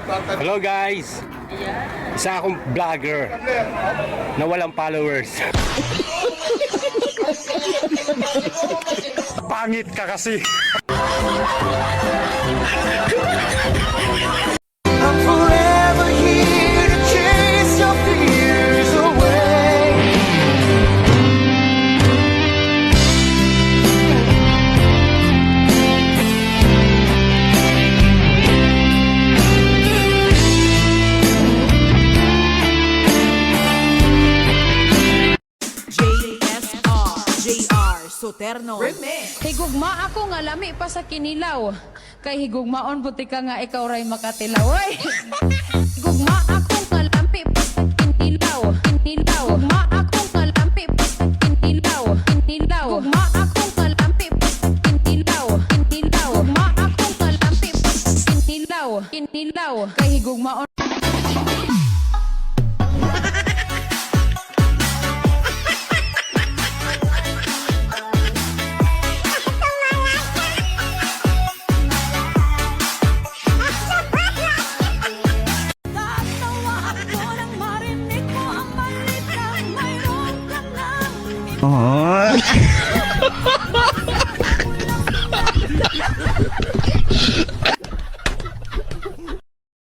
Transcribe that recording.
Hello guys! Isa akong vlogger na walang followers. Pangit ka kasi. I'm forever here to chase your fears away. JR Soterno. Higugma ako nga lami pa sa kinilaw. Kay higugmaon buti ka nga ikaw ray makatilaw. Oy! Higugma ako nga lami pa sa kinilaw. Kinilaw. Higugma ako nga lami pa sa kinilaw. Kinilaw. Higugma ako nga lami pa sa kinilaw. Kinilaw. Higugma ako nga lami pa sa kinilaw. Kinilaw. Kay higugmaon Oh.